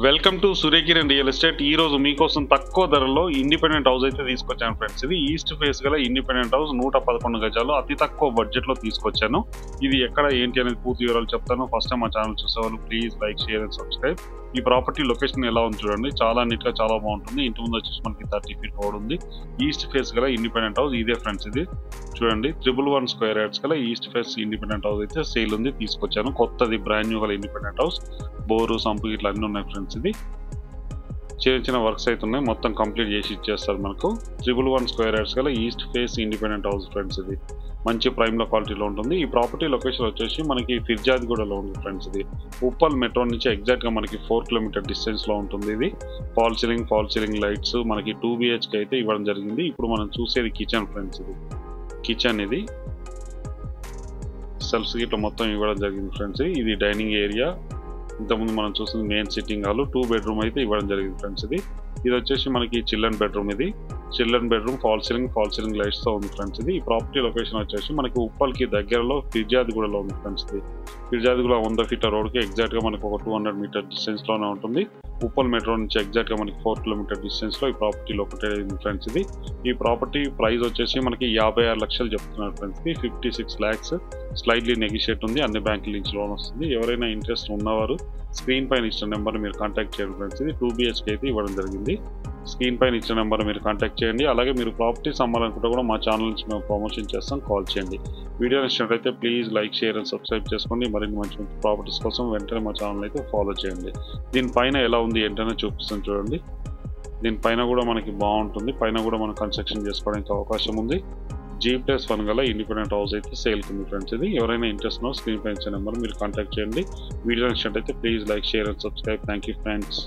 Welcome to Surya Kiran real estate. ఈ రోజు మీకోసం తక్కువ ధరలో ఇండిపెండెంట్ హౌస్ అయితే తీసుకొచ్చాను ఫ్రెండ్స్. ఇది ఈస్ట్ ఫేస్ గల ఇండిపెండెంట్ హౌస్ 111 గజాలు అతి తక్కువ బడ్జెట్ లో తీసుకొచ్చాను. ఇది ఎక్కడ ఏంటి అనేది పూర్తి వివరాలు చెప్తాను. ఫస్ట్ టైం మా ఛానల్ చూసేవాళ్ళు please like share and subscribe. ఈ ప్రాపర్టీ లొకేషన్ ఎలా ఉంది చూడండి, చాలా నీట్ గా చాలా బాగుంటుంది. ఇంటి ముందు వచ్చేసి మనకి 30 ఫీట్ రోడ్ ఉంది. ఈస్ట్ ఫేస్ గల ఇండిపెండెంట్ హౌస్ ఇదే ఫ్రెండ్స్. ఇది చూడండి 111 స్క్వేర్ యార్డ్స్ గల ఈస్ట్ ఫేస్ ఇండిపెండెంట్ హౌస్ అయితే సేల్ ఉంది, తీసుకొచ్చాను. కొత్తది బ్రాండ్ న్యూ గల ఇండిపెండెంట్ హౌస్, బోరు సంపు ఇట్లా అన్నీ ఉన్నాయి ఫ్రెండ్స్. ఇది చిన్న చిన్న వర్క్స్ అయితే ఉన్నాయి, మొత్తం కంప్లీట్ చేసి ఇచ్చేస్తారు మనకు. 111 స్క్వేర్ యార్డ్స్ గల east face independent house friends. ఇది మంచి ప్రైమ్ లో క్వాలిటీలో ఉంటుంది. ఈ ప్రాపర్టీ లొకేషన్ వచ్చేసి మనకి ఫిర్జాదిగూడలో ఉంది ఫ్రెండ్స్. ఇది ఉప్పల్ మెట్రో నుంచి ఎగ్జాక్ట్ గా మనకి 4 కిలోమీటర్ డిస్టెన్స్ లో ఉంటుంది. ఇది ఫాల్ సీలింగ్ లైట్స్ మనకి 2 BHK అయితే ఇవ్వడం జరిగింది. ఇప్పుడు మనం చూసేది కిచెన్ ఫ్రెండ్స్. ఇది కిచెన్, ఇది సెల్ఫ్స్ ఇట్లా మొత్తం ఇవ్వడం జరిగింది ఫ్రెండ్స్. ఇది డైనింగ్ ఏరియా. ఇంతకుముందు మనం చూస్తుంది మెయిన్ సిట్టింగ్ హాల్, 2 బెడ్రూమ్ అయితే ఇవ్వడం జరిగింది ఫ్రెండ్స్. ఇది వచ్చేసి మనకి చిల్డ్రన్ బెడ్రూమ్. ఇది children bedroom fall ceiling lights తో ఉంది ఫ్రెండ్స్. ఇది ఈ ప్రాపర్టీ లొకేషన్ వచ్చేసి మనకి ఉప్పల్కి దగ్గరలో ఫిర్జాదిగూడలో ఉంది ఫ్రెండ్స్. ఇది ఫిర్జాదిగూడ 100 ఫీట్ రోడ్ కి ఎగ్జాక్ట్ గా మనకి ఒక 200 మీటర్ డిస్టెన్స్ లోనే ఉంటుంది. ఉప్పల్ మెట్రో నుంచి ఎగ్జాక్ట్ గా మనకి 4 కిలోమీటర్ డిస్టెన్స్ లో ఈ ప్రాపర్టీ లొకేటెడ్ అయింది ఫ్రెండ్స్. ఇది ఈ ప్రాపర్టీ ప్రైస్ వచ్చేసి మనకి 56 లక్షలు చెప్తున్నారు ఫ్రెండ్స్. 56 lakhs స్లైడ్లీ నెగిషియేట్ ఉంది. అన్ని బ్యాంకుల నుంచి లోన్ వస్తుంది. ఎవరైనా ఇంట్రెస్ట్ ఉన్నవారు స్క్రీన్ పైన ఇచ్చిన నెంబర్ మీరు కాంటాక్ట్ చేయండి ఫ్రెండ్స్. ఇది 2 BHK అయితే ఇవ్వడం జరిగింది. స్క్రీన్ పైన ఇచ్చిన నెంబర్ మీరు కాంటాక్ట్ చేయండి. అలాగే మీరు ప్రాపర్టీస్ అమ్మాలనుకుంటే కూడా మా ఛానల్ నుంచి మేము ప్రమోషన్ చేస్తాం, కాల్ చేయండి. వీడియో నచ్చినట్లయితే please like share and subscribe చేసుకోండి. మరిన్ని మంచి మంచి ప్రాపర్టీస్ కోసం వెంటనే మా ఛానల్ అయితే ఫాలో చేయండి. దీనిపైన ఎలా ఉంది ఏంటనే చూపిస్తాను చూడండి. దీనిపైన కూడా మనకి బాగుంటుంది. పైన కూడా మనం కన్స్ట్రక్షన్ చేసుకోవడానికి అవకాశం ఉంది. G+1 గల ఇండిపెండెంట్ హౌస్ అయితే సేల్ ఉంది ఫ్రెండ్స్. ఇది ఎవరైనా ఇంట్రెస్ట్ ఉన్నా స్క్రీన్ పైన ఇచ్చే నెంబర్ మీరు కాంటాక్ట్ చేయండి. వీడియో నచ్చినట్లయితే please like share and subscribe. Thank you friends.